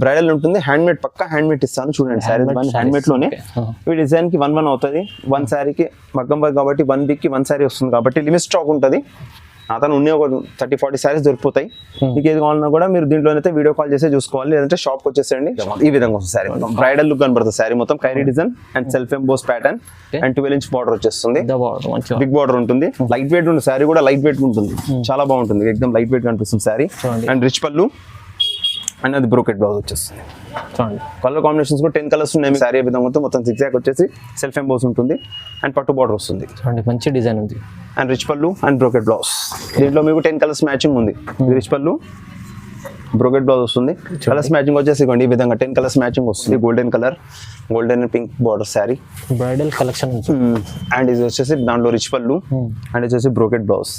Bridal ఉంటుంది, hand made పక్కా hand made ఇస్తాను. చూడండి సారీ హ్యాండ్ మేడ్ లోనే ఈ డిజైన్ కి 1 అవుతుంది. 1 శారీకి మగ్గం వర్క్ కాబట్టి 1 వీక్ కి 1 శారీ వస్తుంది కాబట్టి లిమిట్ స్టాక్ ఉంటుంది. అతను ఉన్న ఒక 30-40 శారీస్ దొరికిపోతాయి. మీకు ఏది కావాలన్నా కూడా మీరు దీంట్లోనైతే వీడియో కాల్ చేసి చూసుకోవాలి, లేదంటే షాప్కి వచ్చేసేయండి. ఈ విధంగా వస్తుంది శారీ మొత్తం బ్రైడల్ లుక్ కనబడుతుంది. శారీ మొత్తం Khairi design and self emboss pattern and 12 inch border వచ్చేస్తుంది. బిగ్ బార్డర్ ఉంటుంది, లైట్ వెయిట్ ఉంటుంది. శారీ కూడా లైట్ వెయిట్ ఉంటుంది, చాలా బాగుంటుంది, ఎక్దమ్ లైట్ వెయిట్ కనిపిస్తుంది sari. And rich pallu and అది బ్రోకెట్ బ్లౌజ్ వచ్చేస్తుంది. కలర్ కాంబినేషన్స్ కూడా 10 కలర్స్ ఉన్నాయి. శారీ విధంగా మొత్తం జిగ్జాగ్ వచ్చేసి సెల్ఫ్ ఎంబోస్ ఉంటుంది అండ్ పట్టు బార్డర్ వస్తుంది. మంచి డిజైన్ ఉంది. And rich pallu and brocade blouse. దీంట్లో మీకు 10 కలర్స్ మ్యాచింగ్ ఉంది. రిచ్ పళ్ళు బ్రోకెట్ బ్లౌజ్ వస్తుంది. కలర్స్ మ్యాచింగ్ వచ్చేసి ఈ విధంగా 10 కలర్స్ మ్యాచింగ్ వస్తుంది. Golden colour, golden pink border sari, bridal collection. And ఇది వచ్చేసి దాంట్లో రిచ్ పళ్ళు అండ్ వచ్చేసి బ్రోకెట్ బ్లౌజ్.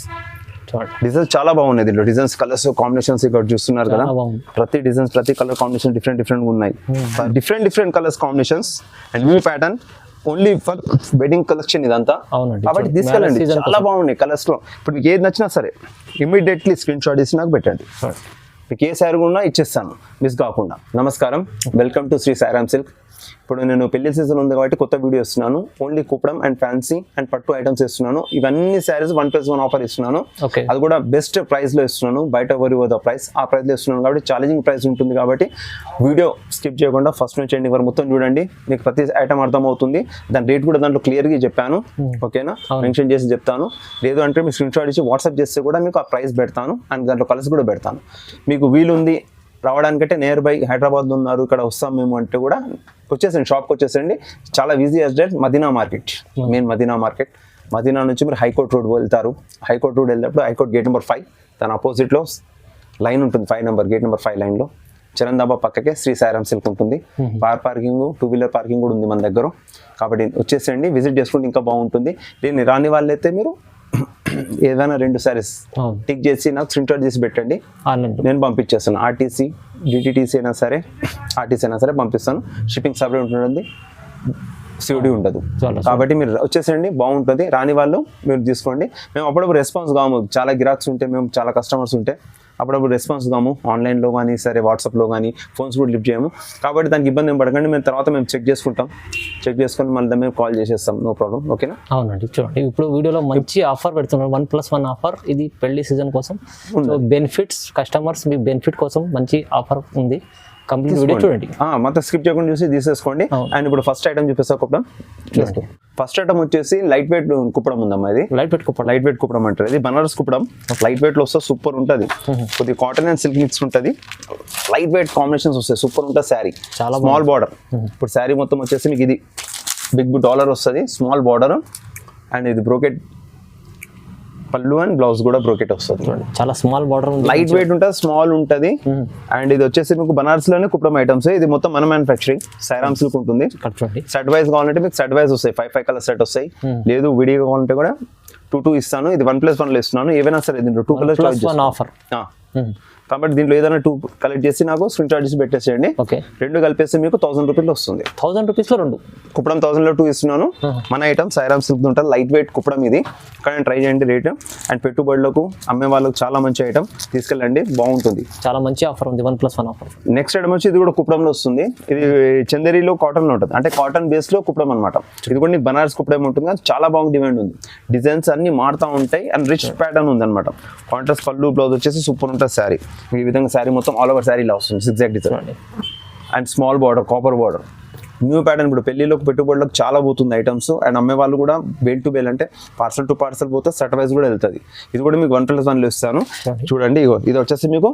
డిజైన్స్ చాలా బాగున్నాయి. దీంట్లో డిజైన్స్ కలర్స్ కాంబినేషన్స్ ఇక్కడ చూస్తున్నారు కదా, ప్రతి డిజైన్స్ ప్రతి కలర్ కాంబినేషన్ డిఫరెంట్ ఉన్నాయి. Different colours combinations and new pattern only for wedding collection ఇదంతా. కాబట్టి తీసుకెళ్ళండి, చాలా బాగున్నాయి కలర్స్ లో. ఇప్పుడు మీకు ఏది నచ్చినా సరే ఇమీడియట్లీ స్క్రీన్ షాట్ తీసి నాకు పెట్టండి. మీకు ఏ శారీ కూడా ఇచ్చేస్తాను మిస్ కాకుండా. నమస్కారం, welcome to Shri Sairam silk. ఇప్పుడు నేను పెళ్లి సీజన్ ఉంది కాబట్టి కొత్త వీడియో ఇస్తున్నాను. Only kuppadam and fancy and పట్టు ఐటమ్స్ ఇస్తున్నాను. ఇవన్నీ శారీస్ 1+1 ఆఫర్ ఇస్తున్నాను. అది కూడా బెస్ట్ ప్రైస్ లో ఇస్తున్నాను. బయట ఎవరి ప్రైస్ ఆ ప్రైస్ లో ఇస్తున్నాను కాబట్టి ఛాలెంజింగ్ ప్రైస్ ఉంటుంది. కాబట్టి వీడియో స్కిప్ చేయకుండా ఫస్ట్ నుంచి ఎండింగ్ వరకు మొత్తం చూడండి, మీకు ప్రతి ఐటమ్ అర్థమవుతుంది. దాని రేట్ కూడా దాంట్లో క్లియర్గా చెప్పాను, ఓకేనా, మెన్షన్ చేసి చెప్తాను. లేదు అంటే మీరు స్క్రీన్ షాట్ ఇచ్చి వాట్సాప్ చేస్తే కూడా మీకు ఆ ప్రైస్ పెడతాను అండ్ దాంట్లో కలర్స్ కూడా పెడతాను. మీకు వీలుంది రావడానికంటే నియర్ బై హైదరాబాద్లో ఉన్నారు, ఇక్కడ వస్తాం మేము అంటే కూడా వచ్చేసండి, షాప్కి వచ్చేసండి. చాలా easy as direct Madina market, main Madina market. Madina నుంచి మీరు హైకోర్ట్ రోడ్ వెళ్తారు. హైకోర్ట్ రోడ్ వెళ్ళినప్పుడు హైకోర్ట్ గేట్ నెంబర్ 5 దాని ఆపోజిట్లో లైన్ ఉంటుంది, 5 నెంబర్ గేట్ నెంబర్ 5 లైన్లో చరణ్ దాబా పక్కకే శ్రీ సాయిరామ్ సిల్క్ ఉంటుంది. కార్ పార్కింగ్ 2-వీలర్ పార్కింగ్ కూడా ఉంది మన దగ్గర. కాబట్టి వచ్చేసేయండి, విజిట్ చేసుకుంటే ఇంకా బాగుంటుంది. దీన్ని రాని వాళ్ళైతే మీరు ఏదైనా 2 శారీస్ టిక్ చేసి నాకు స్క్రీన్ షాట్ చేసి పెట్టండి, నేను పంపించేస్తాను. ఆర్టీసీ డిటిటీసీ అయినా సరే ఆర్టీసీ అయినా సరే పంపిస్తాను. షిప్పింగ్ సపరేట్ ఉంటుంది, సిఓడి ఉండదు. కాబట్టి మీరు వచ్చేసేయండి, బాగుంటుంది. రాని వాళ్ళు మీరు తీసుకోండి. మేము అప్పుడప్పుడు రెస్పాన్స్ కాము, చాలా గిరాక్స్ ఉంటే, మేము చాలా కస్టమర్స్ ఉంటే అప్పుడప్పుడు రెస్పాన్స్ కాము. ఆన్లైన్లో కానీ సరే వాట్సాప్లో కానీ ఫోన్స్ కూడా లిఫ్ట్ చేయము. కాబట్టి దానికి ఇబ్బంది ఏం పడకండి. మేము తర్వాత మేము చెక్ చేసుకుంటాం, చెక్ చేసుకొని మళ్ళీ మేము కాల్ చేసేస్తాం, నో ప్రాబ్లం, ఓకేనా. అవునండి, చూడండి ఇప్పుడు వీడియోలో మంచి ఆఫర్ పెడుతున్నారు, 1+1 ఆఫర్. ఇది పెళ్లి సీజన్ కోసం బెనిఫిట్స్, కస్టమర్స్ మీ బెనిఫిట్ కోసం మంచి ఆఫర్ ఉంది. కంప్లీట్ వీడియో చూడండి, మొత్తం స్కిప్ చేయకుండా చూసి తీసేసుకోండి. అండ్ ఇప్పుడు ఫస్ట్ ఐటమ్ చూపిస్తా కుప్పడం. ఫస్ట్ ఐటమ్ వచ్చేసి లైట్ వెయిట్ కుప్పడం ఉందమ్మా. ఇది లైట్ వెయిట్ కుప్పడం అంటారు. ఇది బనారస్ కుప్పడం, లైట్ వెయిట్ లో వస్తే సూపర్ ఉంటుంది. కొద్దిగా కాటన్ అండ్ సిల్క్ మిక్స్ ఉంటుంది, లైట్ వెయిట్ కాంబినేషన్స్ వస్తాయి, సూపర్ ఉంటుంది శారీ. చాలా స్మాల్ బార్డర్. ఇప్పుడు శారీ మొత్తం వచ్చేసి మీకు ఇది బిగ్ డాలర్ వస్తుంది, స్మాల్ బార్డర్ అండ్ ఇది బ్రోకెట్ పళ్ళు అండ్ బ్లౌజ్ కూడా బ్రోకెట్ వస్తుంది. చాలా స్మాల్ బార్డర్, లైట్ వెయిట్ ఉంటుంది, స్మాల్ ఉంటుంది. అండ్ ఇది వచ్చేసి మీకు బనారస్ లోనే కుప్పడం ఐటమ్స్. ఇది మొత్తం మన మ్యానుఫ్యాక్చరింగ్, సాయిరామ్ సిల్క్ ఉంటుంది. సెట్ వైజ్ కావాలంటే మీకు సెట్ వైజ్ వస్తాయి, 5 కలర్ సెట్ వస్తాయి. లేదు విడిగా కావాలంటే కూడా 2 ఇస్తాను. ఇది 1+1 లో ఇస్తున్నాను. ఏవైనా సరే దీంట్లో 2 కలర్స్ ఆఫర్. కాబట్టి దీంట్లో ఏదైనా 2 కలెక్ట్ చేసి నాకు స్క్రీన్ షాట్ చేసి పెట్టేసేయండి. 2 కలిపేస్తే మీకు 1000 రూపీస్ వస్తుంది. 1000 రూపీస్లో 2 కుప్పడం 1000లో 2 ఇస్తున్నాను. మన ఐటమ్ సాయిరామ్ సిల్క్ ఉంటుంది, లైట్ వెయిట్ కుప్పడం. ఇది కానీ ట్రై చేయండి రేట్. అండ్ పెట్టుబడులకు అమ్మే వాళ్ళకి చాలా మంచి ఐటమ్, తీసుకెళ్ళండి, బాగుంటుంది. చాలా మంచి ఆఫర్ ఉంది, 1+1 ఆఫర్. నెక్స్ట్ ఐటమ్ వచ్చి ఇది కూడా కుప్పడంలో వస్తుంది. ఇది చందేరిలో కాటన్ లో ఉంటుంది, అంటే కాటన్ బేస్ లో కుప్పడం అనమాట. ఇది కూడా బనారస్ కుప్పడం ఉంటుంది, కానీ చాలా బాగా డిమాండ్ ఉంది. డిజైన్స్ అన్ని మారుతూ ఉంటాయి అండ్ రిచ్ ప్యాటర్న్ ఉంది అనమాట. కాంట్రాస్ట్ పళ్ళు బ్లౌజ్ వచ్చేసి సూపర్ ఉంటుంది శారీ. ఈ విధంగా శారీ మొత్తం ఆల్ ఓవర్ శారీ ఇలా వస్తుంది, zigzag design and small border, copper border. New pattern. ఇప్పుడు పెళ్లిలోకి పెట్టుబడులకు చాలా పోతుంది ఐటమ్స్. అండ్ అమ్మే వాళ్ళు కూడా బేల్ టు బేల్ అంటే పార్సల్ టు పార్సల్ పోతే సెట్ వైజ్ కూడా వెళ్తుంది. ఇది కూడా మీకు 1+1 లో ఇస్తాను. చూడండి, ఇది వచ్చేసి మీకు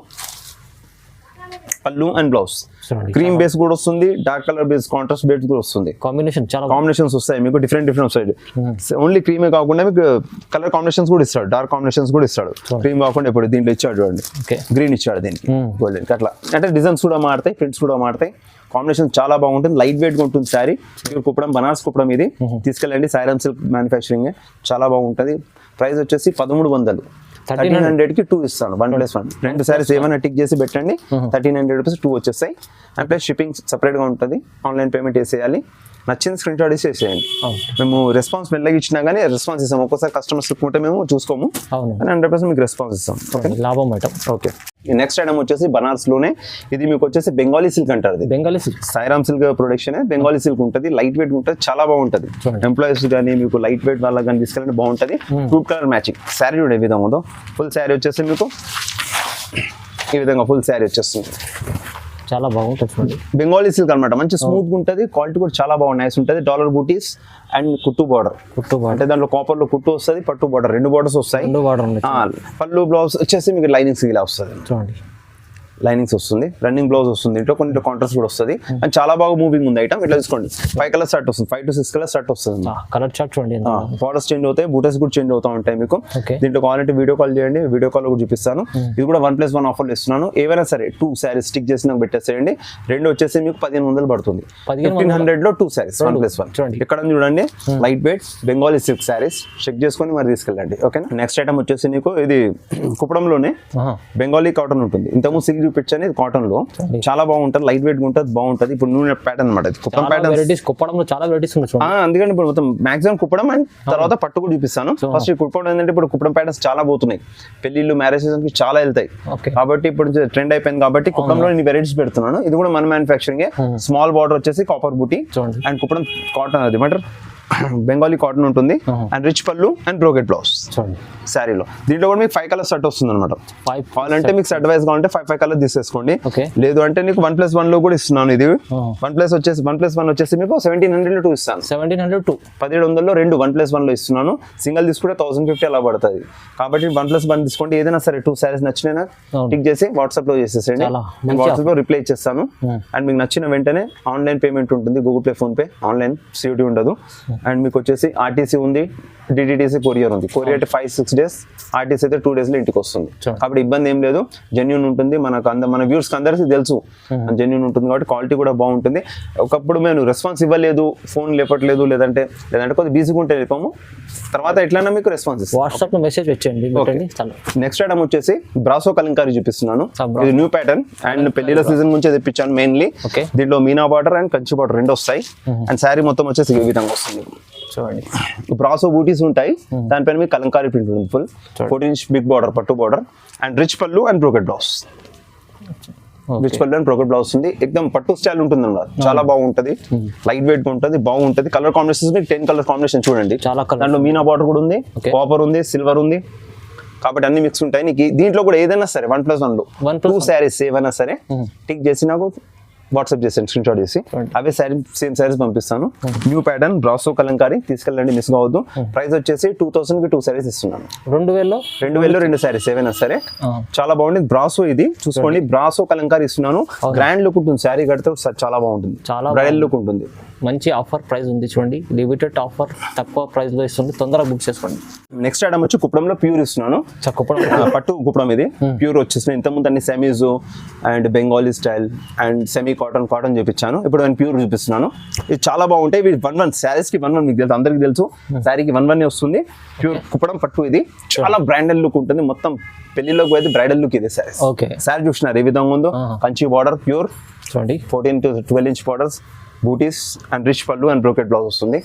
పళ్ళు అండ్ బ్లౌజ్. క్రీమ్ బేస్ కూడా వస్తుంది, dark colour base, contrast base కూడా వస్తుంది. కాంబినేషన్స్ వస్తాయి మీకు, డిఫరెంట్ వస్తాయి. ఓన్లీ క్రీమే కాకుండా మీకు కలర్ కాంబినేషన్స్ కూడా ఇస్తాడు, డార్క్ కాంబినేషన్స్ కూడా ఇస్తాడు. క్రీమ్ కాకుండా ఇప్పుడు దీంట్లో ఇచ్చాడు చూడండి, గ్రీన్ ఇచ్చాడు దీనికి, గోల్డెన్. అట్లా అంటే డిజైన్స్ కూడా మారుతాయి, ప్రింట్స్ కూడా మారుతాయి. కాంబినేషన్ చాలా బాగుంటుంది, లైట్ వెయిట్ గా ఉంటుంది శారీ. మీరు కుప్పడం బనారస్ కుప్పడం, ఇది తీసుకెళ్ళండి. సాయిరామ్ సిల్క్ మ్యానుఫ్యాక్చరింగ్, చాలా బాగుంటుంది. ప్రైస్ వచ్చేసి 1300. 1300కి 2 ఇస్తాను, 1+1. 2 శారీస్ ఏమైనా టిక్ చేసి పెట్టండి, 1300 రూపీస్ 2 వచ్చేస్తాయి. అండ్ ప్లస్ షిప్పింగ్ సపరేట్గా ఉంటుంది, ఆన్లైన్ పేమెంట్ వేసేయాలి. నచ్చింది స్క్రీన్ షాట్ తీసి చేసేయండి. మేము రెస్పాన్స్ మెల్లగా ఇచ్చినా కానీ రెస్పాన్స్ ఇస్తాం. ఒక్కోసారి కస్టమర్స్ ఉంటే మేము చూసుకోము, కానీ 100% మీకు రెస్పాన్స్ ఇస్తాం. లాభం ఐటమ్. ఓకే, నెక్స్ట్ ఐటమ్ వచ్చేసి బనారస్ లోనే ఇది మీకు వచ్చేసి బెంగాలీ సిల్క్ అంటారు. Bengali silk, Sairam silk production Bengali silk ఉంటుంది. లైట్ వెయిట్ ఉంటుంది, చాలా బాగుంటుంది. ఎంప్లాయీస్ కానీ మీకు లైట్ వెయిట్ వాళ్ళకి కానీ తీసుకెళ్ళి బాగుంటుంది. ఫ్రూట్ కలర్ మ్యాచింగ్ శారీ చూడే విధంగా ఉందో. ఫుల్ శారీ వచ్చేసి మీకు ఈ విధంగా ఫుల్ శారీ వచ్చేస్తుంది. చాలా బాగుంటుంది. బెంగాలీ సిల్క్ అనమాట, మంచి స్మూత్ గా ఉంటుంది. క్వాలిటీ కూడా చాలా బాగా నైస్ ఉంటుంది. డాలర్ బూటీస్ అండ్ కుట్టు బార్డర్ అంటే దాంట్లో కాపర్ లో కుట్టు వస్తుంది, పట్టు బార్డర్, 2 బార్డర్స్ వస్తాయి. పళ్ళు బ్లౌజ్ వచ్చేసి మీకు లైనింగ్స్ ఇలా వస్తుంది. చూడండి, లైనింగ్స్ వస్తుంది, రన్నింగ్ బ్లౌజ్ వస్తుంది. ఇంట్లో కొన్ని కాంట్రాస్ట్ కూడా వస్తుంది. అండ్ చాలా బాగా మూవింగ్ ఉంది ఐటమ్. ఇట్లా తీసుకోండి, 5 కలర్ షర్ట్ వస్తుంది, 5 to 6 కలర్ షర్ట్ వస్తుంది. కలర్ చార్ట్ చూడండి, బార్డర్స్ చేంజ్ అవుతాయి, బూటర్స్ కూడా చేంజ్ అవుతా ఉంటాయి మీకు. దీంట్లో కావాలంటే వీడియో కాల్ చేయండి, వీడియో కాల్ కూడా చూపిస్తాను. ఇది కూడా 1+1 ఆఫర్లు ఇస్తున్నాను. ఏవైనా సరే 2 శారీస్ స్టిక్ చేసి నాకు పెట్టేసేయండి. 2 వచ్చేసి మీకు 1500 పడుతుంది. 1500 లో 2 శారీస్ 1+1. ఇక్కడ చూడండి, light weight Bengali silk saris check చేసుకొని మరి తీసుకెళ్ళండి. ఓకేనా. నెక్స్ట్ ఐటమ్ వచ్చేసి మీకు ఇది కుప్పడంలోనే బెంగాలీ కాటన్ ఉంటుంది. ఇంతకుముందు సిల్క్ చూపించాను, ఇది కాటన్ లో చాలా బాగుంటుంది, లైట్ వెయిట్ ఉంటుంది, బాగుంటుంది. ఇప్పుడు నూనె ప్యాటర్న్ అనమాట. కుప్పడం ప్యాటర్న్, కుప్పడంలో చాలా వెరైటీస్ ఉన్నాయి. అందుకని ఇప్పుడు మొత్తం మాక్సిమం కుప్పడం అండ్ తర్వాత పట్టు కూడా చూపిస్తాను. ఫస్ట్ ఈ కుప్పడం ఏంటంటే ఇప్పుడు కుప్పడం ప్యాటర్న్స్ చాలా పోతున్నాయి, పెళ్లిళ్ళు మ్యారేజ్ సీజన్ కి చాలా వెళ్తాయి కాబట్టి ఇప్పుడు ట్రెండ్ అయిపోయింది కాబట్టి కుప్పడంలో నేను వెరైటీస్ పెడుతున్నాను. ఇది కూడా మన మ్యానుఫాక్చరింగ్. స్మాల్ బార్డర్ వచ్చేసి copper buti and kuppadam cotton, అది ఏమంటారు బెంగాలీ కాటన్ ఉంటుంది. And rich pallu and brocade blouse శారీలో. దీంట్లో కూడా మీకు 5 కలర్ సెట్ వస్తుంది అనమాట. కావాలంటే మీకు సెట్ వైజ్ కావాలంటే 5 కలర్ తీసేసుకోండి. లేదు అంటే నీకు 1+1 లో కూడా ఇస్తున్నాను. ఇది 1+1 వచ్చేసి మీకు 1700 లో 2 ఇస్తాను. 1700 లో 2 1+1 లో ఇస్తున్నాను. సింగిల్ తీసుకుంటే 1050 అలా పడుతుంది. కాబట్టి 1+1 తీసుకోండి. ఏదైనా సరే 2 శారీస్ నచ్చినా టిక్ చేసి వాట్సాప్ లో చేసేసేయండి. నేను వాట్సాప్ లో రిప్లై ఇచ్చేస్తాను. అండ్ మీకు నచ్చిన వెంటనే ఆన్లైన్ పేమెంట్ ఉంటుంది, Google pay, phone pay, online CUET ఉండదు. అండ్ మీకు వచ్చేసి ఆర్టీసీ ఉంది, డిటిటిసి కొరియర్ ఉంది. కొరియర్ అయితే 5-6 days, ఆర్టీసీ అయితే 2 days లో ఇంటికి వస్తుంది. కాబట్టి ఇబ్బంది ఏం లేదు, జెన్యూన్ ఉంటుంది. మన వ్యూర్స్ కి అందరికీ తెలుసు జెన్యూన్ ఉంటుంది కాబట్టి క్వాలిటీ కూడా బాగుంటుంది. ఒకప్పుడు మేము రెస్పాన్స్ ఇవ్వలేదు, ఫోన్ లేపట్లేదు, లేదంటే కొద్దిగా బిజీగా ఉంటే లేపాము. తర్వాత ఎట్లైనా మీకు రెస్పాన్స్ ఇస్తాం. వాట్సాప్ లో మెసేజ్ వచ్చేయండి. నెక్స్ట్ ఐటమ్ వచ్చేసి బ్రాసో కలంకారీ చూపిస్తున్నాను. ఇది న్యూ ప్యాటర్న్ అండ్ పెళ్లిల సీజన్ నుంచి తెప్పించాను మెయిన్లీ. దీంట్లో Meena border and Kanchi border 2 వస్తాయి. అండ్ శారీ మొత్తం వచ్చేసి ఈ విధంగా వస్తుంది. చూడండి, బ్రాసో బూటీస్ ఉంటాయి, దానిపైన మీకు కలంకారీ ప్రింట్ ఉంటుంది. ఫుల్ 14" బిగ్ బార్డర్, పట్టు border and rich pallu and brocade blouse. Rich pallu and brocade blouse ఉంది. ఎక్దమ్ పట్టు స్టైల్ ఉంటుంది అన్నమాట. చాలా బాగుంటది, లైట్ వెయిట్ ఉంటుంది, బాగుంటది. కలర్ కాంబినేషన్ 10 కలర్ కాంబినేషన్ చూడండి. దాంట్లో మీనా బార్డర్ కూడా ఉంది, కాపర్ ఉంది, సిల్వర్ ఉంది. కాబట్టి అన్ని మిక్స్ ఉంటాయి. నీకు దీంట్లో కూడా ఏదైనా సరే 1+1 లో 2 శారీస్ ఏవైనా సరే టిక్ చేసి నాకు వాట్సాప్ చేసాను, స్క్రీన్ షాట్ చేసి అవే సేమ్ శారీస్ పంపిస్తాను. న్యూ ప్యాటర్న్ బ్రాసో కలంకారీ తీసుకెళ్ళండి, మిస్ కావద్దు. ప్రైస్ వచ్చేసి 2000 కి 2 శారీస్ ఇస్తున్నాను. 2000లో 2 శారీస్ ఏవైనా సరే. చాలా బాగుంటుంది. బ్రాసో ఇది చూసుకోండి, బ్రాసో కలంకారీ ఇస్తున్నాను. గ్రాండ్ లుక్ ఉంటుంది, శారీ కడితే చాలా బాగుంటుంది, చాలా బ్రైడల్ లుక్ ఉంటుంది. మంచి ఆఫర్ ప్రైస్ ఉంది చూడండి, లిమిటెడ్ ఆఫర్, తక్కువ ప్రైస్ లో ఇస్తుంది. తొందరగా బుక్ చేసుకోండి. నెక్స్ట్ ఐటమ్ వచ్చి కుప్పడంలో ప్యూర్ ఇస్తున్నాను. పట్టు కుప్పడం ఇది ప్యూర్ వచ్చేసి. ఇంతకుముందు అన్ని semis and Bengali style and semi cotton చూపించాను. ఇప్పుడు నేను ప్యూర్ చూపిస్తున్నాను. ఇది చాలా బాగుంటాయి. ఇవి 1/1 శారీస్ కి 1/1 మీకు తెలుసు, అందరికి తెలుసు. శారీకి 1/1 వస్తుంది. ప్యూర్ కుప్పడం పట్టు ఇది చాలా బ్రాండెడ్ లుక్ ఉంటుంది. మొత్తం పెళ్లిలోకి అయితే బ్రైడల్ లుక్ ఇది శారీ. శారీ చూసినారు ఏ విధంగా ఉందో. Kanchi border pure 14 to 12 inch borders, butis and rich pallu and brocade blouse వస్తుంది.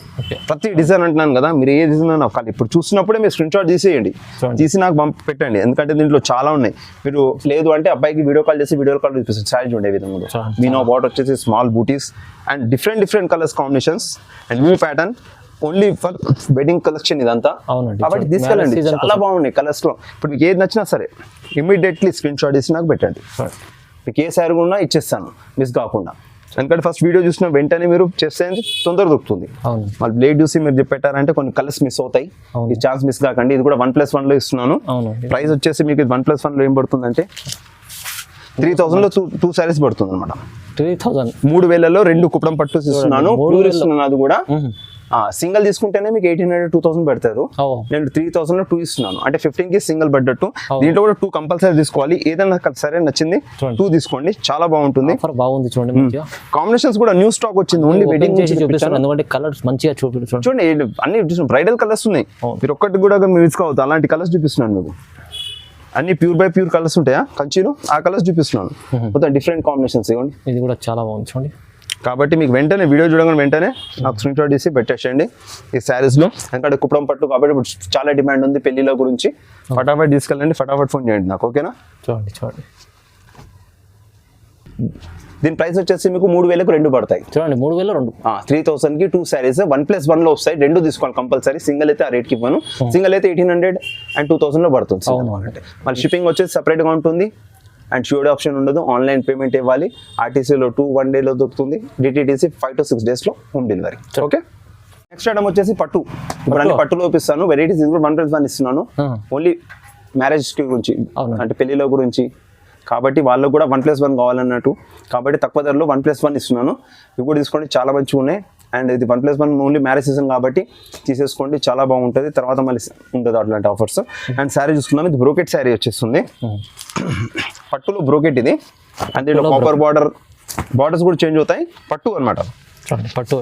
ప్రతి డిజైన్ అంటున్నాను కదా, మీరు ఏ డిజైన్ అయినా కాదు, ఇప్పుడు చూసినప్పుడే మీరు స్క్రీన్ షాట్ తీసేయండి, తీసి నాకు పెట్టండి. ఎందుకంటే దీంట్లో చాలా ఉన్నాయి. మీరు లేదు అంటే అబ్బాయికి వీడియో కాల్ చేసి వీడియో కాల్ చూపిస్తుంది. శారీ చూడే విధంగా మీనా బార్డర్ వచ్చేసి small butis and different colours combinations and new pattern. Only for wedding collection ఇదంతా. కాబట్టి తీసుకెళ్ళండి, చాలా బాగున్నాయి కలర్స్ లో. ఇప్పుడు మీకు ఏది నచ్చినా సరే ఇమీడియట్లీ స్క్రీన్ షాట్ తీసి నాకు పెట్టండి. మీకు ఏ శారీ కూడా ఇచ్చేస్తాను మిస్ కాకుండా. ఎందుకంటే ఫస్ట్ వీడియో చూసిన వెంటనే మీరు చేస్తే తొందరగా దొరుకుతుంది. మళ్ళీ బ్లేడ్ చూసి మీరు పెట్టారంటే కొన్ని కలర్స్ మిస్ అవుతాయి. ఈ ఛాన్స్ మిస్ కాకండి. ఇది కూడా 1+1 లో ఇస్తున్నాను. ప్రైస్ వచ్చేసి మీకు 1+1 లో ఏం పడుతుందంటే 3000 లో 2 శారీస్ పడుతుంది అనమాట. 3000లో 2 కుప్పడం పట్టు ఇస్తున్నాను. అది కూడా సింగిల్ తీసుకుంటేనే మీకు 1800-2000 పెడతారు. నేను 3000 లో 2 ఇస్తున్నాను. అంటే 15 కి సింగిల్ పడ్డట్టు. దీంట్లో కూడా 2 కంపల్సరీ తీసుకోవాలి. ఏదైనా సరే నచ్చింది 2 తీసుకోండి, చాలా బాగుంటుంది. బాగుంది చూడండి. కాంబినేషన్స్ కూడా న్యూ స్టాక్ వచ్చింది. ఓన్లీ వెడ్డింగ్ కలర్స్ మంచిగా చూపించండి. చూడండి అన్ని బ్రైడల్ కలర్స్ ఉన్నాయి. మీరు ఒక్కటి కూడా మిస్ కావద్దు. అలాంటి కలర్స్ చూపిస్తున్నాను మీకు. అన్ని ప్యూర్ బై ప్యూర్ కలర్స్ ఉంటాయా కంచిలో, ఆ కలర్స్ చూపిస్తున్నాను. మొత్తం డిఫరెంట్ కాంబినేషన్స్ ఇవ్వండి. ఇది కూడా చాలా బాగుంది చూడండి. కాబట్టి మీకు వెంటనే వీడియో చూడగానే వెంటనే నాకు స్క్రీన్ షాట్ తీసి పెట్టేసేయండి ఈ శారీస్లో. ఎందుకంటే కుప్పడం పట్టు కాబట్టి ఇప్పుడు చాలా డిమాండ్ ఉంది పెళ్లిలో గురించి. ఫటాఫట్ తీసుకెళ్ళండి, ఫటాఫట్ ఫోన్ చేయండి నాకు, ఓకేనా? చూడండి దీని ప్రైస్ వచ్చేసి మీకు 3,000కు 2 పడతాయి. చూడండి 3,000 3,000కి 2 శారీస్ 1+1లో వస్తాయి. 2 తీసుకోవాలి కంపల్సరీ. సింగిల్ అయితే ఆ రేట్కి ఇవ్వను. సింగిల్ అయితే 1,800 అండ్ 2,000లో పడుతుంది. మళ్ళీ షిప్పింగ్ వచ్చేసి సపరేట్గా ఉంటుంది అండ్ షూడ్ ఆప్షన్ ఉండదు. ఆన్లైన్ పేమెంట్ ఇవ్వాలి. ఆర్టీసీలో 1 డేలో దొరుకుతుంది. డిటీడీసీ 5 to 6 డేస్లో home delivery. Okay, next item వచ్చేసి పట్టు. ఇప్పుడు అన్ని పట్టులో చూపిస్తాను. వెరైటీస్ 1+1 ఇస్తున్నాను. ఓన్లీ మ్యారేజ్ గురించి అంటే పెళ్లిలో గురించి కాబట్టి వాళ్ళకు కూడా 1+1 కావాలన్నట్టు. కాబట్టి తక్కువ ధరలో 1+1 ఇస్తున్నాను. ఇవి కూడా తీసుకోండి, చాలా మంచిగా ఉన్నాయి. అండ్ ఇది 1+1 ఓన్లీ మ్యారేజ్ సీజన్ కాబట్టి తీసేసుకోండి, చాలా బాగుంటుంది. తర్వాత మళ్ళీ ఉంటుంది అట్లాంటి ఆఫర్స్. అండ్ శారీ చూసుకున్నాం, ఇది బ్రోకెట్ శారీ వచ్చేస్తుంది. పట్టులో బ్రోకెట్ ఇది. అండ్ దీంట్లో కాపర్ బార్డర్స్ కూడా చేంజ్ అవుతాయి. పట్టు అనమాట, పట్టు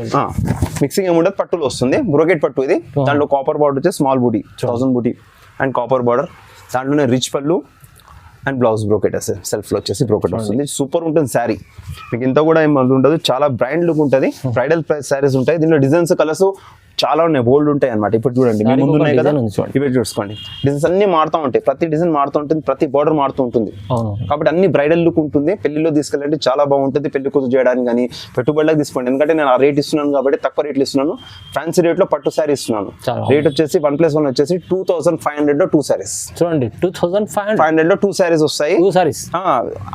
మిక్సింగ్ ఏముండదు, పట్టులో వస్తుంది. బ్రోకెట్ పట్టు ఇది. దాంట్లో కాపర్ బార్డర్ వచ్చేసి small buti 1000 buti and copper border. దాంట్లోనే rich pallu and blouse brocade సెల్ఫ్లో వచ్చేసి బ్రోకెట్ వస్తుంది. సూపర్ ఉంటుంది శారీ. మీకు ఇంత కూడా ఏం ఉండదు, చాలా బ్రాండ్ లుక్ ఉంటుంది. బ్రైడల్ శారీస్ ఉంటాయి. దీనిలో డిజైన్స్ కలర్స్ చాలా ఉన్నాయి, బోల్డ్ ఉంటాయి అనమాట. ఇప్పుడు చూడండి మీ ముందు ఉన్నాయి కదా, ఇవి చూసుకోండి. డిజైన్స్ అన్ని మారుతూ ఉంటాయి, ప్రతి డిజైన్ మారుతూ ఉంటుంది, ప్రతి బార్డర్ మారుతూ ఉంటుంది. కాబట్టి అన్ని బ్రైడల్ లుక్ ఉంటుంది. పెళ్లిలో తీసుకెళ్ళండి, చాలా బాగుంటుంది. పెళ్లి కూతురు చేయడానికి కానీ పెట్టుబడులకు తీసుకోండి. ఎందుకంటే నేను ఆ రేట్ ఇస్తున్నాను కాబట్టి తక్కువ రేట్లు ఇస్తున్నాను. ఫ్యాన్సీ రేట్లో పట్టు శారీ ఇస్తున్నాను. రేట్ వచ్చేసి 1+1 వచ్చేసి 2,500లో 2 శారీస్. చూడండి 2,500లో 2 శారీస్ వస్తాయి.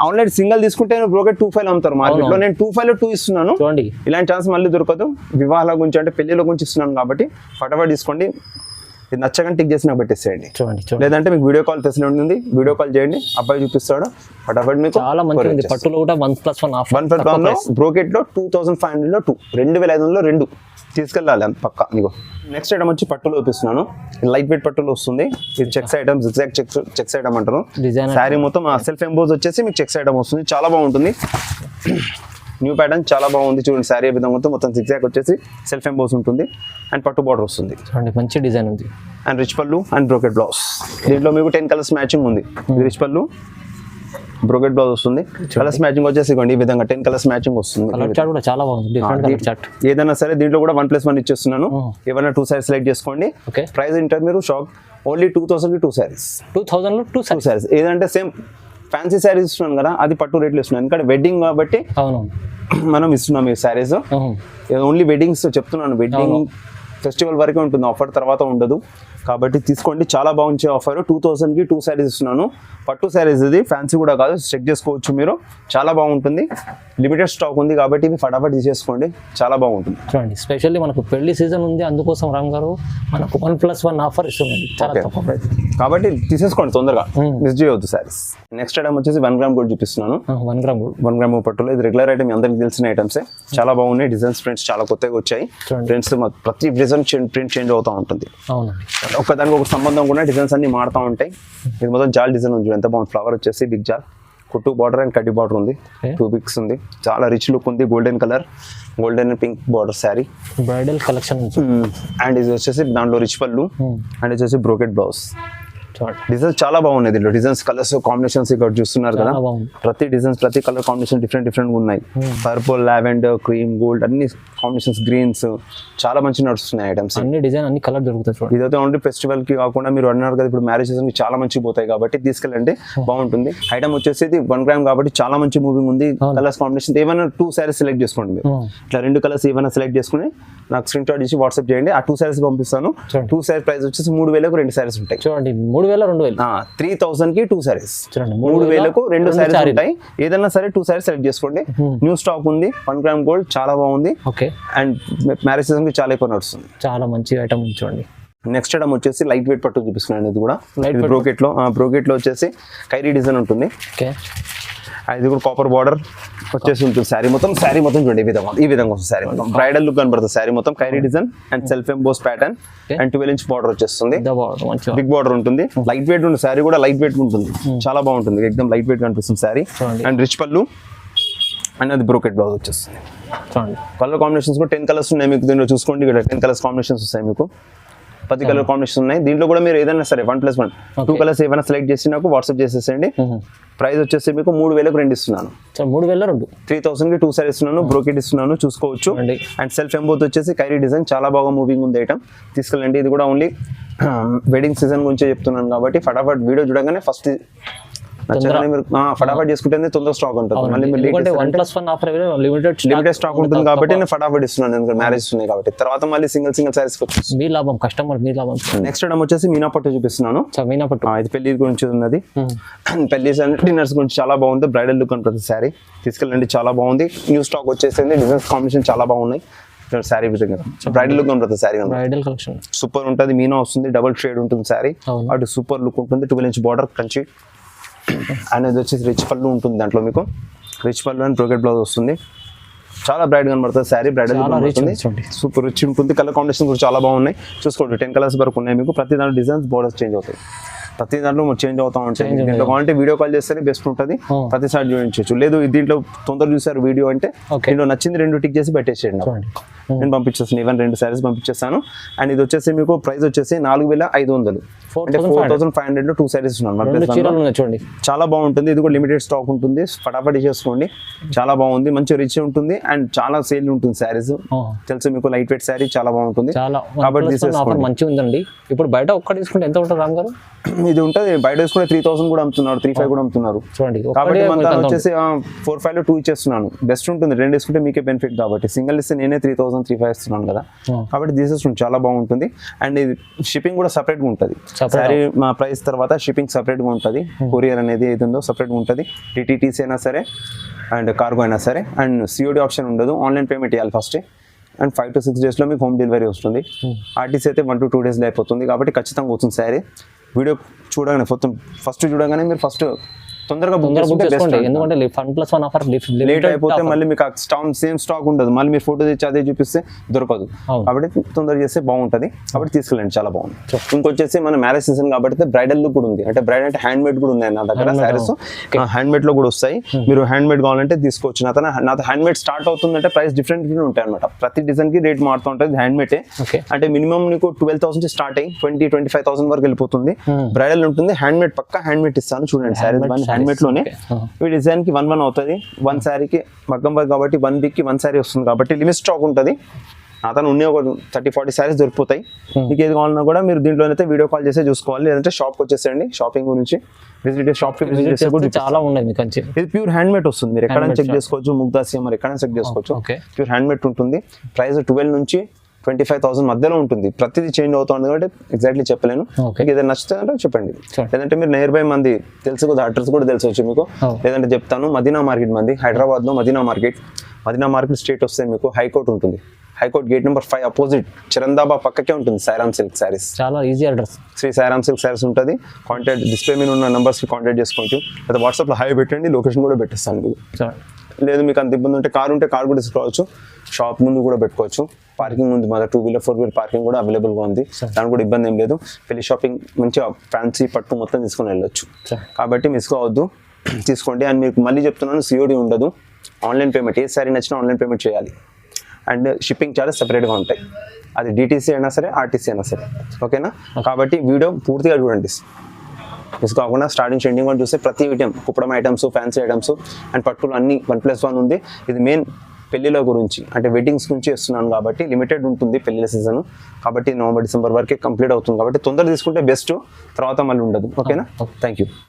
ఆన్లైన్ సింగిల్ తీసుకుంటే బ్రోకెట్ 2,500 అమ్ముతారు మార్కెట్లో. నేను 2,500లో 2 ఇస్తున్నాను. ఇలాంటి ఛాన్స్ మళ్ళీ దొరకదు. వివాహాల గురించి అంటే పెళ్లిలో గురించి ఇస్తున్నాను కాబట్టి ఫటాఫట్ తీసుకోండి. ఇది నచ్చగానే టిక్ చేసి నాకు పెట్టేసేయండి. లేదంటే మీకు వీడియో కాల్ ఫెసిలిటీ ఉంది, వీడియో కాల్ చేయండి, అబ్బాయి చూపిస్తాడు. ఫటాఫట్ మీకు చాలా మంచి పట్టులో కూడా 1+1 ఆఫర్. బ్రోకెట్ లో 2,500లో 2, 2,500లో 2 తీసుకెళ్ళాలి అంత పక్క. మీకు నెక్స్ట్ ఐటమ్ వచ్చి పట్టులో చూపిస్తున్నాను. లైట్ వెయిట్ పట్టులో వస్తుంది. ఇది checks item, zigzag checks item అంటారు. శారీ మొత్తం సెల్ఫ్ ఎంబోజ్ వచ్చేసి మీకు చెక్స్ ఐటమ్ వస్తుంది. చాలా బాగుంటుంది. న్యూ ప్యాటర్న్ చాలా బాగుంది. చూడండి శారీ విధంగా మొత్తం జిగ్జాగ్ వచ్చేసి సెల్ఫ్ ఎంబోస్ ఉంటుంది అండ్ పట్టు బార్డర్ వస్తుంది. మంచి డిజైన్ ఉంది. And rich pallu and brocade blouse. దీంట్లో మీకు 10 కలర్స్ మ్యాచింగ్ ఉంది. రిచ్ పళ్ళు, బ్రోకెట్ బ్లౌజ్ వస్తుంది. కలర్స్ మ్యాచింగ్ వచ్చేసి ఈ విధంగా 10 కలర్స్ మ్యాచింగ్ వస్తుంది. చాలా బాగుంది. ఏదైనా సరే దీంట్లో కూడా 1+1 ఇచ్చేస్తున్నాను. ఏమైనా 2 సారీస్ సెలెక్ట్ చేసుకోండి. ప్రైస్ ఇంటర్ మీరు షాక్. ఓన్లీ 2,000కి 2 సారీస్. 2,000లో 2 సారీస్. ఏదంటే సేమ్ ఫ్యాన్సీ శారీస్ ఇస్తున్నాను కదా, అది పట్టు రేట్లు ఇస్తున్నాను. ఎందుకంటే వెడ్డింగ్ కాబట్టి మనం ఇస్తున్నాం ఈ శారీస్. ఓన్లీ వెడ్డింగ్స్ చెప్తున్నాను. వెడ్డింగ్ ఫెస్టివల్ వరకే ఉంటుంది ఆఫర్, తర్వాత ఉండదు. కాబట్టి తీసుకోండి, చాలా బాగుంది ఆఫర్. 2,000కి 2 శారీస్ ఇస్తున్నాను. పట్టు శారీస్ ఇది, ఫ్యాన్సీ కూడా కాదు. చెక్ చేసుకోవచ్చు మీరు, చాలా బాగుంటుంది. లిమిటెడ్ స్టాక్ ఉంది కాబట్టి ఇవి ఫటాఫట్ తీసేసుకోండి, చాలా బాగుంటుంది. చూడండి స్పెషల్లీ మనకు పెళ్లి సీజన్ ఉంది, అందుకోసం రామ్ గారు మనకు 1+1 ఆఫర్ ఇస్తుంది. కాబట్టి తీసేసుకోండి తొందరగా, మిస్ చేయవద్దు శారీస్. నెక్స్ట్ ఐటమ్ వచ్చేసి 1 గ్రామ్ గోల్డ్ చూపిస్తున్నాను. 1 గ్రామ్ పట్టులో ఇది రెగ్యులర్ ఐటమ్, అందరికి తెలిసిన ఐటమ్సే. చాలా బాగున్నాయి. డిజైన్స్ ప్రింట్స్ చాలా కొత్తగా వచ్చాయి. ప్రింట్స్ ప్రతి డిజైన్ ప్రింట్ చేంజ్ అవుతూ ఉంటుంది. ఒక్కదానికి ఒక సంబంధం కూడా డిజైన్స్ అన్ని మారుతూ ఉంటాయి. ఇది మొత్తం జాల్ డిజైన్ ఉంది, ఎంత బాగుంది. ఫ్లవర్ వచ్చేసి బిగ్ జాల్, కుట్టు బార్డర్ అండ్ కడ్డీ బార్డర్ ఉంది. 2 బిగ్స్ ఉంది. చాలా రిచ్ లుక్ ఉంది. Golden colour, golden pink border sari, bridal collection. And ఇది వచ్చేసి దాంట్లో రిచ్ పళ్ళు అండ్ వచ్చేసి బ్రోకెట్ బ్లౌజ్. డిజైన్స్ చాలా బాగున్నాయి. దీంట్లో డిజైన్స్ కలర్స్ కాంబినేషన్స్ ఇక్కడ చూస్తున్నారు కదా. ప్రతి డిజైన్స్ ప్రతి కలర్ కాంబినేషన్ డిఫరెంట్ ఉన్నాయి. పర్పుల్, లావెండర్, క్రీమ్, గోల్డ్ అన్ని కాంబినేషన్స్, గ్రీన్స్ చాలా మంచి నడుస్తున్నాయి ఐటమ్స్. అన్ని డిజైన్ అన్ని కలర్ దొరుకుతాయి. ఇదైతే ఓన్లీ ఫెస్టివల్ కి కాకుండా మీరు అన్నారు కదా ఇప్పుడు మ్యారేజ్ సీజన్ కి చాలా మంచి పోతాయి కాబట్టి తీసుకెళ్ళండి, బాగుంటుంది. ఐటమ్ వచ్చేసి 1 గ్రామ్ కాబట్టి చాలా మంచి మూవింగ్ ఉంది. కలర్స్ కాంబినేషన్ ఏమైనా 2 సారీస్ సెలెక్ట్ చేసుకోండి. మీరు ఇట్లా 2 కలర్స్ ఏమైనా సెలెక్ట్ చేసుకుని నాకు స్క్రీన్ షాట్ ఇచ్చి వాట్సాప్ చేయండి. ఆ 2 సారీస్ పంపిస్తాను. 2 సారీస్ ప్రైస్ వచ్చేసి 3,000కు 2 సారీస్ ఉంటాయి. చూడండి 3,000 3,000కి 2 సారీస్. 3,000కు 2 సారీస్ ఉంటాయి. ఏదైనా సరే 2 సారీస్ సెలెక్ట్ చేసుకోండి. న్యూ స్టాక్ ఉంది. 1 గ్రామ్ గోల్డ్ చాలా బాగుంది. అండ్ మ్యారేజ్ సీజన్ కి చాలా ఎక్కువ నడుస్తుంది. చాలా మంచి ఐటమ్ చూడండి. నెక్స్ట్ ఐటమ్ వచ్చేసి లైట్ వెయిట్ పట్టు చూపిస్తున్నాను. ఇది కూడా బ్రోకెట్ లో వచ్చేసి కైరీ డిజైన్ ఉంటుంది. ఇది కూడా కాపర్ బార్డర్ వచ్చేసి ఉంటుంది. శారీ మొత్తం చూడండి ఈ విధంగా వస్తుంది. శారీ మొత్తం బ్రైడల్ లుక్ కనబడుతుంది. శారీ మొత్తం Kyrie design and self emboss pattern and 12 inch border వచ్చేస్తుంది. బిగ్ బార్డర్ ఉంటుంది. లైట్ వెయిట్ ఉంటుంది. శారీ కూడా లైట్ వెయిట్ ఉంటుంది. చాలా బాగుంటుంది. ఎక్దమ్ లైట్ వెయిట్ కనిపిస్తుంది sari. And rich pallu and అది బ్రోకెట్ బ్లౌజ్ వచ్చేస్తుంది. కలర్ కాంబినేషన్స్ కూడా 10 కలర్స్ ఉన్నాయి మీకు. దీనిలో చూసుకోండి, ఇక్కడ 10 కలర్స్ కాంబినేషన్స్ వస్తాయి మీకు. 10 కలర్ కాంబినేషన్ ఉన్నాయి. దీంట్లో కూడా మీరు ఏదైనా సరే 1+1 2 కలర్స్ ఏమైనా సెలెక్ట్ చేసి నాకు వాట్సాప్ చేసేసండి. ప్రైస్ వచ్చేసి మీకు 3,000కు 2 ఇస్తున్నాను. 3,000 3,000కి 2 సారీ ఇస్తున్నాను. బ్రోకెట్ ఇస్తున్నాను, చూసుకోవచ్చు. అండ్ సెల్ఫ్ ఎంబోత్ వచ్చేసి కైరీ డిజైన్ చాలా బాగా మూవింగ్ ఉంది ఐటమ్, తీసుకెళ్ళండి. ఇది కూడా ఓన్లీ వెడ్డింగ్ సీజన్ గురించి చెప్తున్నాను కాబట్టి ఫటాఫట్ వీడియో చూడగానే ఫస్ట్ నచ్చగానే మీరు ఫటాఫట్ చేసుకుంటే తొందర స్టాక్ ఉంటుంది. మళ్ళీ లిమిటెడ్ స్టాక్ ఉంటుంది కాబట్టి నేను ఫటాఫట్ ఇస్తున్నాను, ఎందుకంటే మ్యారేజ్ ఉన్నాయి కాబట్టి. తర్వాత మళ్ళీ సింగిల్ సారీస్ వచ్చేసి మీ లాభం, కస్టమర్ మీ లాభం. నెక్స్ట్ ఐటమ్ వచ్చేసి మీనా పట్టు చూపిస్తున్నాను. మీనా పట్టు ఇది పెళ్లి గురించి ఉన్నది. పెళ్లి డిన్నర్స్ గురించి చాలా బాగుంది. బ్రైడల్ లుక్ ఉంటుంది శారీ, తీసుకెళ్ళండి. చాలా బాగుంది. న్యూ స్టాక్ వచ్చేసింది. డిజైన్స్ కాంబినేషన్ చాలా బాగున్నాయి. శారీ విధంగా బ్రైడల్ లుక్ ఉంటుంది. శారీ బ్రైడల్ కలెక్షన్ సూపర్ ఉంటుంది. మీనా వస్తుంది, డబుల్ షేడ్ ఉంటుంది శారీ. అటు సూపర్ లుక్ ఉంటుంది. 12 ఇంచ్ బార్డర్ కంచి అనేది వచ్చేసి రిచ్ పళ్ళు ఉంటుంది. దాంట్లో మీకు rich pallu and brocade blouse వస్తుంది. చాలా బ్రైట్ కనబడుతుంది శారీ. బ్రైడల్ సూపర్ రిచ్ ఉంటుంది. కలర్ కాంబినేషన్ కూడా చాలా బాగున్నాయి. చూసుకోండి 10 కలర్స్ వరకు ఉన్నాయి మీకు. ప్రతి దాంట్లో డిజైన్స్ బోర్డర్స్ చేంజ్ అవుతాయి. ప్రతి దాంట్లో చేంజ్ అవుతా ఉంటాయి. దీంట్లో కావాలంటే వీడియో కాల్ చేస్తేనే బెస్ట్ ఉంటుంది. ప్రతిసారి చూపించవచ్చు. లేదు దీంట్లో తొందర చూసారు వీడియో అంటే దీంట్లో నచ్చింది 2 టిక్ చేసి పెట్టేసేయండి. నేను పంపించేస్తాను. ఈవెన్ 2 సారీస్ పంపించేస్తాను. అండ్ ఇది వచ్చేసి మీకు ప్రైస్ వచ్చేసి 4,500 అంటే 4,500 2 సారీస్ ఉన్నాను. చాలా బాగుంటుంది. ఇది కూడా లిమిటెడ్ స్టాక్ ఉంటుంది. ఫటాఫట్ చేసుకోండి. చాలా బాగుంది. మంచి రిచ్ ఉంటుంది అండ్ చాలా సేల్ ఉంటుంది శారీస్. తెలుసు మీకు, లైట్ వెయిట్ శారీ చాలా బాగుంటుంది కాబట్టి మంచిగా ఉందండి. ఇప్పుడు బయట ఒక్క తీసుకుంటే ఎంత ఉంటుంది రామ్ గారు? ఇది ఉంటుంది బయట తీసుకుంటే 3,000 కూడా అమ్ముతున్నారు, 3,500 కూడా అమ్ముతున్నారు. చూడండి కాబట్టి మన వచ్చేసి 4,500 2 ఇచ్చేస్తున్నాను. బెస్ట్ ఉంటుంది. 2 తీసుకుంటే మీకే బెనిఫిట్ కాబట్టి. సింగిల్ ఇస్తే నేనే 3,000 3,500 ఇస్తున్నాను కదా, కాబట్టి తీసేస్తుంది. చాలా బాగుంటుంది. అండ్ ఇది షిప్పింగ్ కూడా సపరేట్గా ఉంటుంది. సారీ మా ప్రైస్ తర్వాత షిప్పింగ్ సపరేట్గా ఉంటుంది. కొరియర్ అనేది ఏది ఉందో సపరేట్గా ఉంటుంది. టీటీసీ అయినా సరే అండ్ కార్గో అయినా సరే. అండ్ సిఓడి ఆప్షన్ ఉండదు. ఆన్లైన్ పేమెంట్ చేయాలి ఫస్ట్. అండ్ 5 to 6 డేస్లో మీకు హోమ్ డెలివరీ వస్తుంది. ఆర్టీసీ అయితే 1 to 2 డేస్లో అయిపోతుంది. కాబట్టి ఖచ్చితంగా వస్తుంది శారీ. వీడియో చూడగానే ఫస్ట్ చూడగానే మీరు ఫస్ట్ తొందరగా బుక్ చేసుకోండి. ఎందుకంటే 1+1 ఆఫర్ లేట్ అయిపోతే మళ్ళీ మీకు సేమ్ స్టాక్ ఉండదు. మళ్ళీ మీరు ఫోటో తెచ్చి అదే చూపిస్తే దొరకదు. కాబట్టి తొందరగా చేస్తే బాగుంటుంది. కాబట్టి తీసుకెళ్ళండి. చాలా బాగుంది. ఇంకొచ్చేసి మన మ్యారేజ్ సీజన్ కాబట్టి బ్రైడల్ లుక్ కూడా ఉంది. అంటే బ్రైడ్ అంటే హ్యాండ్ మేడ్ కూడా ఉన్నాయి నా దగ్గర శారీస్. హ్యాండ్ మేడ్ లో కూడా వస్తాయి. మీరు హ్యాండ్ మేడ్ కావాలంటే తీసుకోవచ్చు. నాతో హ్యాండ్ మేడ్ స్టార్ట్ అవుతుందంటే ప్రైస్ డిఫరెంట్ ఉంటాయి అనమాట. ప్రతి డిజైన్ కి రేట్ మారుతూ ఉంటుంది. హ్యాండ్ మేడ్ అంటే మినిమం నీకు 12,000 స్టార్ట్ అయ్యి 20-25,000 వరకు వెళ్ళిపోతుంది. బ్రైడల్ ఉంటుంది. హ్యాండ్ మేడ్ పక్కా హ్యాండ్ మేడ్ ఇస్తాను. చూడండి శారీస్ హ్యాండ్ మేడ్ లోనే. ఈ డిజైన్ కి 1 అవుతుంది. 1 శారీకి మగ్గం వర్క్ కాబట్టి 1 వీక్ కి 1 శారీ వస్తుంది. కాబట్టి లిమిట్ స్టాక్ ఉంటుంది. అతను ఉన్న ఒక 30-40 శారీస్ దొరికిపోతాయి. మీకు ఏది కావాలన్నా కూడా మీరు దీంట్లో అయితే వీడియో కాల్ చేసే చూసుకోవాలి. లేదంటే షాప్కి వచ్చేసేయండి. షాపింగ్ గురించి షాప్కి విజిట్ చేస్తే కూడా చాలా ఉన్నాయి. ఇది ప్యూర్ హ్యాండ్ మేడ్ వస్తుంది. మీరు ఎక్కడైనా చెక్ చేసుకోవచ్చు. ముగ్దాసి మరి ఎక్కడైనా చెక్ చేసుకోవచ్చు. ప్యూర్ హ్యాండ్ మేడ్ ఉంటుంది. ప్రైస్ 12 నుంచి 25,000 మధ్యలో ఉంటుంది. ప్రతిదీ చేంజ్ అవుతుంది కాబట్టి ఎగ్జాక్ట్లీ చెప్పలేను. మీకు ఏదైనా నచ్చుతుందంటే చెప్పండి. లేదంటే మీరు నియర్ బై మంది తెలుసు కదా, అడ్రస్ కూడా తెలిసొచ్చు మీకు. లేదంటే చెప్తాను. మదీనా మార్కెట్ మంది, హైదరాబాద్ లో మదీనా మార్కెట్ స్ట్రీట్ వస్తే మీకు హైకోర్ట్ ఉంటుంది. హైకోర్ట్ గేట్ నెంబర్ 5 అపోజిట్ చిరందాబా పక్కకే ఉంటుంది సాయిరామ్ సిల్క్ శారీస్. చాలా easy address. Sri Sairam silk sarees ఉంటుంది. కాంటాక్ట్ డిస్ప్లే మీద ఉన్న నెంబర్స్ కి కాంటాక్ట్ చేసుకోవచ్చు. లేదా వాట్సాప్ లో హై పెట్టండి. లొకేషన్ కూడా పెట్టేస్తాను మీకు. లేదు మీకు అంత ఇబ్బంది ఉంటే కారు కూడా తీసుకోవచ్చు. షాప్ ముందు కూడా పెట్టుకోవచ్చు. పార్కింగ్ ఉంది. మన 2-wheeler 4-wheeler పార్కింగ్ కూడా అవైలబుల్గా ఉంది. దానికి కూడా ఇబ్బంది ఏం లేదు. పెళ్లి షాపింగ్ మంచిగా ఫ్యాన్సీ పట్టు మొత్తం తీసుకొని వెళ్ళొచ్చు. కాబట్టి మిస్ కావద్దు, తీసుకోండి. అండ్ మీకు మళ్ళీ చెప్తున్నాను, సిఓడి ఉండదు. Online payment. ఏ సారీ నచ్చినా ఆన్లైన్ పేమెంట్ చేయాలి. అండ్ షిప్పింగ్ చార్జెస్ సపరేట్గా ఉంటాయి. అది డిటీసీ అయినా సరే ఆర్టీసీ అయినా సరే. ఓకేనా? కాబట్టి వీడియో పూర్తిగా చూడండి. మిస్ కాకుండా స్టార్టింగ్ ఎండింగ్ కూడా చూస్తే ప్రతి item, Kuppadam items, fancy items and పట్టులు అన్ని 1+1 ఉంది. ఇది మెయిన్ పెళ్లిల గురించి అంటే వెడ్డింగ్స్ నుంచి వస్తున్నాను కాబట్టి లిమిటెడ్ ఉంటుంది పెళ్లిల సీజన్. కాబట్టి నవంబర్ డిసెంబర్ వరకే కంప్లీట్ అవుతుంది. కాబట్టి తొందరగా తీసుకుంటే బెస్ట్. తర్వాత మళ్ళీ ఉండదు. ఓకేనా? Thank you.